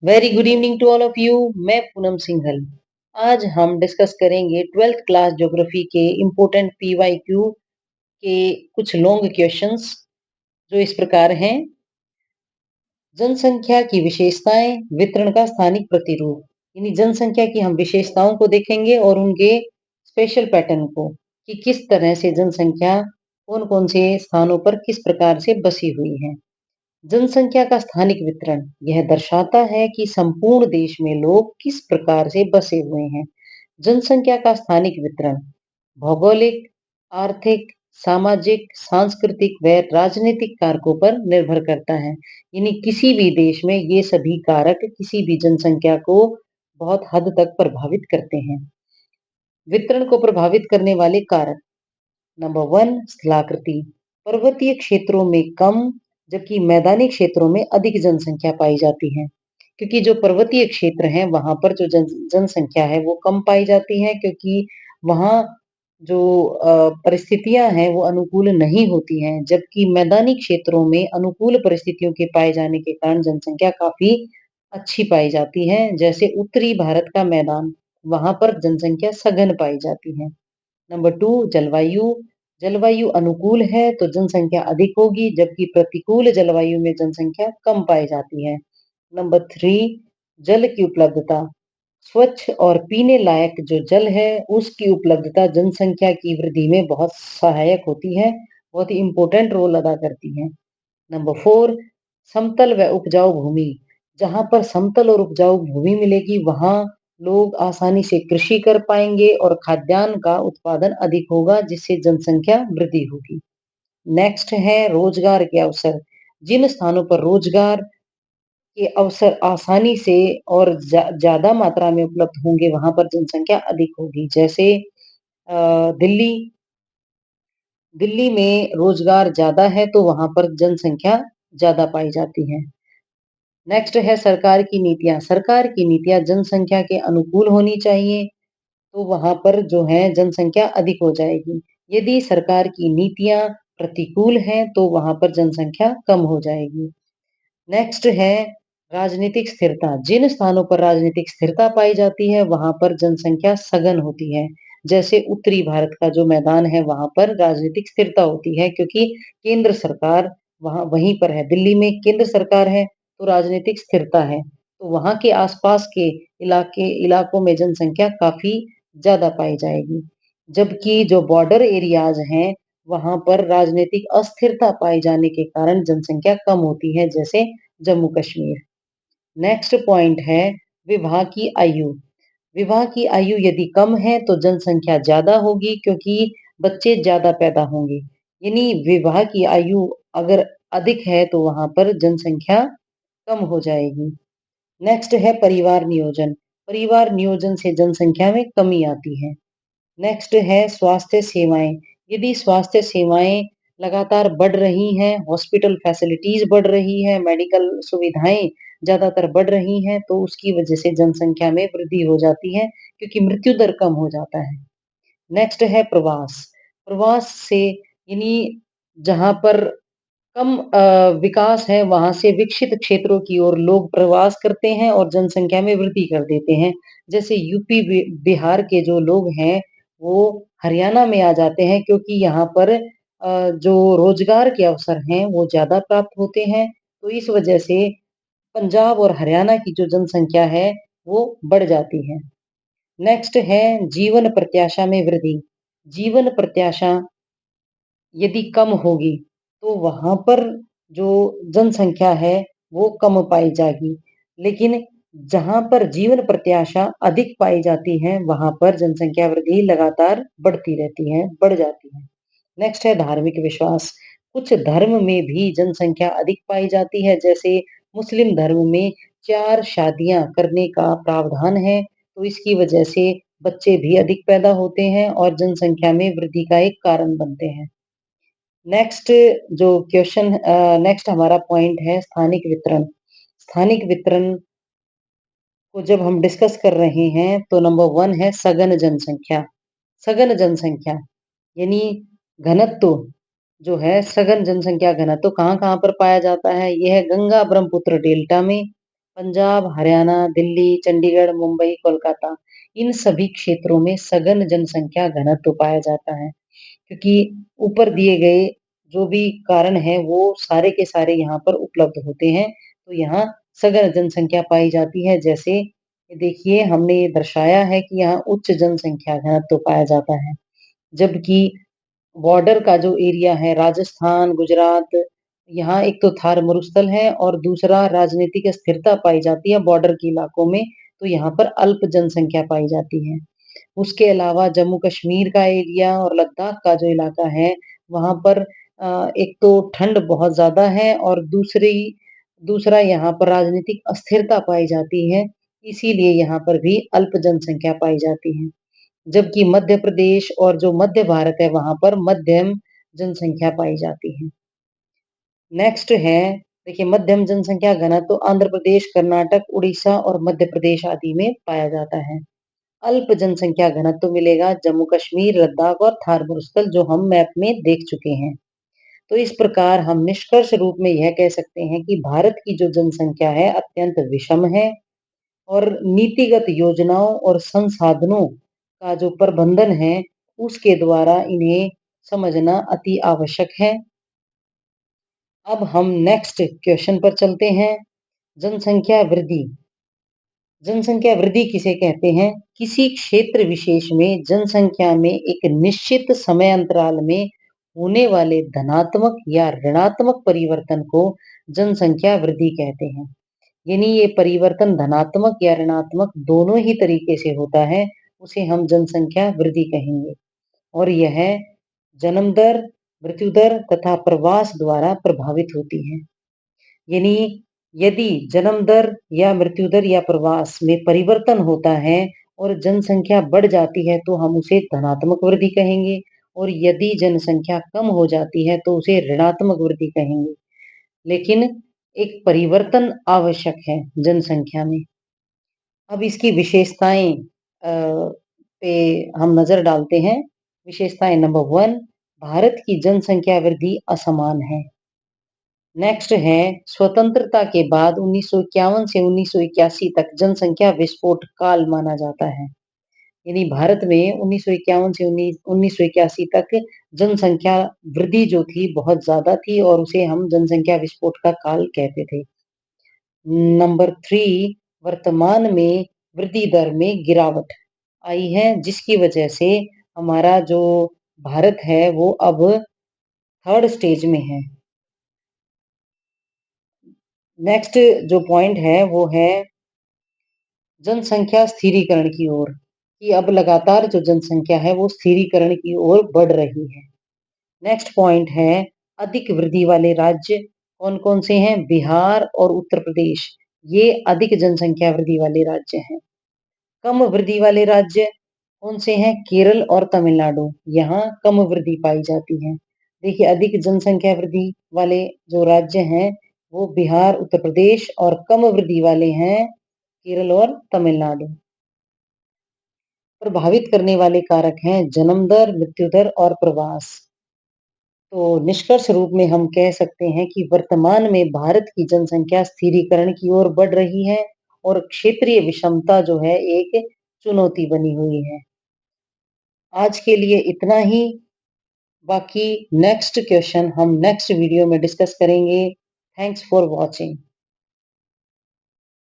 Very good evening to all of you. मैं पूनम सिंघल। आज हम डिस्कस करेंगे 12th क्लास ज्योग्राफी के इम्पोर्टेंट पीवाईक्यू के कुछ लॉन्ग क्वेश्चंस जो इस प्रकार हैं। जनसंख्या की विशेषताएं, वितरण का स्थानिक प्रतिरूप। यानी जनसंख्या की हम विशेषताओं को देखेंगे और उनके स्पेशल पैटर्न को, कि किस तरह से जनसंख्या कौन कौन से स्थानों पर किस प्रकार से बसी हुई है। जनसंख्या का स्थानिक वितरण यह दर्शाता है कि संपूर्ण देश में लोग किस प्रकार से बसे हुए हैं। जनसंख्या का स्थानिक वितरण भौगोलिक, आर्थिक, सामाजिक, सांस्कृतिक व राजनीतिक कारकों पर निर्भर करता है। यानी किसी भी देश में ये सभी कारक किसी भी जनसंख्या को बहुत हद तक प्रभावित करते हैं। वितरण को प्रभावित करने वाले कारक। नंबर वन, स्थलाकृति। पर्वतीय क्षेत्रों में कम, जबकि मैदानी क्षेत्रों में अधिक जनसंख्या पाई जाती है। क्योंकि जो पर्वतीय क्षेत्र हैं वहां पर जो जनसंख्या है वो कम पाई जाती है, क्योंकि वहां जो परिस्थितियां हैं वो अनुकूल नहीं होती हैं, जबकि मैदानी क्षेत्रों में अनुकूल परिस्थितियों के पाए जाने के कारण जनसंख्या काफी अच्छी पाई जाती है। जैसे उत्तरी भारत का मैदान, वहां पर जनसंख्या सघन पाई जाती है। नंबर टू, जलवायु। जलवायु अनुकूल है तो जनसंख्या अधिक होगी, जबकि प्रतिकूल जलवायु में जनसंख्या कम पाई जाती है। नंबर थ्री, जल की उपलब्धता। स्वच्छ और पीने लायक जो जल है उसकी उपलब्धता जनसंख्या की वृद्धि में बहुत सहायक होती है, बहुत ही इंपॉर्टेंट रोल अदा करती है। नंबर फोर, समतल व उपजाऊ भूमि। जहां पर समतल और उपजाऊ भूमि मिलेगी वहां लोग आसानी से कृषि कर पाएंगे और खाद्यान्न का उत्पादन अधिक होगा, जिससे जनसंख्या वृद्धि होगी। नेक्स्ट है रोजगार के अवसर। जिन स्थानों पर रोजगार के अवसर आसानी से और ज्यादा मात्रा में उपलब्ध होंगे वहां पर जनसंख्या अधिक होगी। जैसे दिल्ली। दिल्ली में रोजगार ज्यादा है तो वहां पर जनसंख्या ज्यादा पाई जाती है। नेक्स्ट है सरकार की नीतियां। सरकार की नीतियां जनसंख्या के अनुकूल होनी चाहिए, तो वहां पर जो है जनसंख्या अधिक हो जाएगी। यदि सरकार की नीतियां प्रतिकूल हैं तो वहां पर जनसंख्या कम हो जाएगी। नेक्स्ट है राजनीतिक स्थिरता। जिन स्थानों पर राजनीतिक स्थिरता पाई जाती है वहां पर जनसंख्या सघन होती है। जैसे उत्तरी भारत का जो मैदान है वहां पर राजनीतिक स्थिरता होती है, क्योंकि केंद्र सरकार वहां वहीं पर है। दिल्ली में केंद्र सरकार है तो राजनीतिक स्थिरता है, तो वहां के आसपास के इलाकों में जनसंख्या काफी ज्यादा पाई जाएगी। जबकि जो बॉर्डर एरियाज हैं वहां पर राजनीतिक अस्थिरता पाए जाने के कारण जनसंख्या कम होती है, जैसे जम्मू कश्मीर। नेक्स्ट पॉइंट है विवाह की आयु। विवाह की आयु यदि कम है तो जनसंख्या ज्यादा होगी, क्योंकि बच्चे ज्यादा पैदा होंगे। यानी विवाह की आयु अगर अधिक है तो वहां पर जनसंख्या कम हो जाएगी। नेक्स्ट है परिवार नियोजन। परिवार नियोजन से जनसंख्या में कमी आती है। नेक्स्ट है स्वास्थ्य सेवाएं। यदि स्वास्थ्य सेवाएं लगातार बढ़ रही हैं, हॉस्पिटल फैसिलिटीज बढ़ रही है, मेडिकल सुविधाएं ज्यादातर बढ़ रही हैं, तो उसकी वजह से जनसंख्या में वृद्धि हो जाती है, क्योंकि मृत्यु दर कम हो जाता है। नेक्स्ट है प्रवास। प्रवास से यानी जहां पर कम विकास है वहां से विकसित क्षेत्रों की ओर लोग प्रवास करते हैं और जनसंख्या में वृद्धि कर देते हैं। जैसे यूपी बिहार के जो लोग हैं वो हरियाणा में आ जाते हैं, क्योंकि यहाँ पर जो रोजगार के अवसर हैं वो ज्यादा प्राप्त होते हैं। तो इस वजह से पंजाब और हरियाणा की जो जनसंख्या है वो बढ़ जाती है। नेक्स्ट है जीवन प्रत्याशा में वृद्धि। जीवन प्रत्याशा यदि कम होगी तो वहां पर जो जनसंख्या है वो कम पाई जाएगी। लेकिन जहां पर जीवन प्रत्याशा अधिक पाई जाती है वहां पर जनसंख्या वृद्धि लगातार बढ़ती रहती है, बढ़ जाती है। नेक्स्ट है धार्मिक विश्वास। कुछ धर्म में भी जनसंख्या अधिक पाई जाती है। जैसे मुस्लिम धर्म में 4 शादियां करने का प्रावधान है, तो इसकी वजह से बच्चे भी अधिक पैदा होते हैं और जनसंख्या में वृद्धि का एक कारण बनते हैं। नेक्स्ट जो क्वेश्चन नेक्स्ट हमारा पॉइंट है स्थानिक वितरण। स्थानिक वितरण को जब हम डिस्कस कर रहे हैं तो नंबर वन है सघन जनसंख्या। सघन जनसंख्या यानी घनत्व जो है, सघन जनसंख्या घनत्व कहाँ कहाँ पर पाया जाता है? यह गंगा ब्रह्मपुत्र डेल्टा में, पंजाब, हरियाणा, दिल्ली, चंडीगढ़, मुंबई, कोलकाता इन सभी क्षेत्रों में सघन जनसंख्या घनत्व पाया जाता है। क्योंकि ऊपर दिए गए जो भी कारण हैं वो सारे के सारे यहाँ पर उपलब्ध होते हैं। तो यहाँ सघन जनसंख्या पाई जाती है। जैसे देखिए हमने ये दर्शाया है कि यहाँ उच्च जनसंख्या घनत्व पाया जाता है। जबकि बॉर्डर का जो एरिया है राजस्थान, गुजरात, यहाँ एक तो थार मरुस्थल है और दूसरा राजनीतिक स्थिरता पाई जाती है बॉर्डर के इलाकों में, तो यहाँ पर अल्प जनसंख्या पाई जाती है। उसके अलावा जम्मू कश्मीर का एरिया और लद्दाख का जो इलाका है, वहाँ पर एक तो ठंड बहुत ज़्यादा है और दूसरा यहाँ पर राजनीतिक अस्थिरता पाई जाती है, इसीलिए यहाँ पर भी अल्प जनसंख्या पाई जाती है। जबकि मध्य प्रदेश और जो मध्य भारत है, वहाँ पर मध्यम जनसंख्या पाई जाती है। नेक्स्ट है, देखिए मध्यम जनसंख्या घनत्व आंध्र प्रदेश, कर्नाटक, उड़ीसा और मध्य प्रदेश आदि में पाया जाता है। अल्प जनसंख्या घनत्व मिलेगा जम्मू कश्मीर, लद्दाख और थार मारूस्थल जो हम मैप में देख चुके हैं। तो इस प्रकार हम निष्कर्ष रूप में यह कह सकते हैं कि भारत की जो जनसंख्या है अत्यंत विषम है और नीतिगत योजनाओं और संसाधनों का जो प्रबंधन है उसके द्वारा इन्हें समझना अति आवश्यक है। अब हम नेक्स्ट क्वेश्चन पर चलते हैं। जनसंख्या वृद्धि। जनसंख्या वृद्धि किसे कहते हैं? किसी क्षेत्र विशेष में जनसंख्या में एक निश्चित समय अंतराल में होने वाले धनात्मक या ऋणात्मक परिवर्तन को जनसंख्या वृद्धि कहते हैं। यानी ये परिवर्तन धनात्मक या ऋणात्मक दोनों ही तरीके से होता है, उसे हम जनसंख्या वृद्धि कहेंगे। और यह जन्म दर, मृत्यु दर तथा प्रवास द्वारा प्रभावित होती है। यानी यदि जन्म दर या मृत्यु दर या प्रवास में परिवर्तन होता है और जनसंख्या बढ़ जाती है तो हम उसे धनात्मक वृद्धि कहेंगे और यदि जनसंख्या कम हो जाती है तो उसे ऋणात्मक वृद्धि कहेंगे। लेकिन एक परिवर्तन आवश्यक है जनसंख्या में। अब इसकी विशेषताएं पे हम नजर डालते हैं। विशेषताएं नंबर 1, भारत की जनसंख्या वृद्धि असमान है। नेक्स्ट है, स्वतंत्रता के बाद 1951 से 1981 तक जनसंख्या विस्फोट काल माना जाता है। यानी भारत में 1951 से 1981 तक जनसंख्या वृद्धि जो थी बहुत ज्यादा थी और उसे हम जनसंख्या विस्फोट का काल कहते थे। नंबर 3, वर्तमान में वृद्धि दर में गिरावट आई है जिसकी वजह से हमारा जो भारत है वो अब थर्ड स्टेज में है। नेक्स्ट जो पॉइंट है वो है जनसंख्या स्थिरीकरण की ओर, कि अब लगातार जो जनसंख्या है वो स्थिरीकरण की ओर बढ़ रही है। नेक्स्ट पॉइंट है अधिक वृद्धि वाले राज्य कौन कौन से हैं? बिहार और उत्तर प्रदेश, ये अधिक जनसंख्या वृद्धि वाले राज्य हैं। कम वृद्धि वाले राज्य कौन से हैं? केरल और तमिलनाडु, यहाँ कम वृद्धि पाई जाती है। देखिए अधिक जनसंख्या वृद्धि वाले जो राज्य हैं वो बिहार, उत्तर प्रदेश और कम वृद्धि वाले हैं केरल और तमिलनाडु। प्रभावित करने वाले कारक हैं जन्म दर, मृत्यु दर और प्रवास। तो निष्कर्ष रूप में हम कह सकते हैं कि वर्तमान में भारत की जनसंख्या स्थिरीकरण की ओर बढ़ रही है और क्षेत्रीय विषमता जो है एक चुनौती बनी हुई है। आज के लिए इतना ही। बाकी नेक्स्ट क्वेश्चन हम नेक्स्ट वीडियो में डिस्कस करेंगे। Thanks for watching.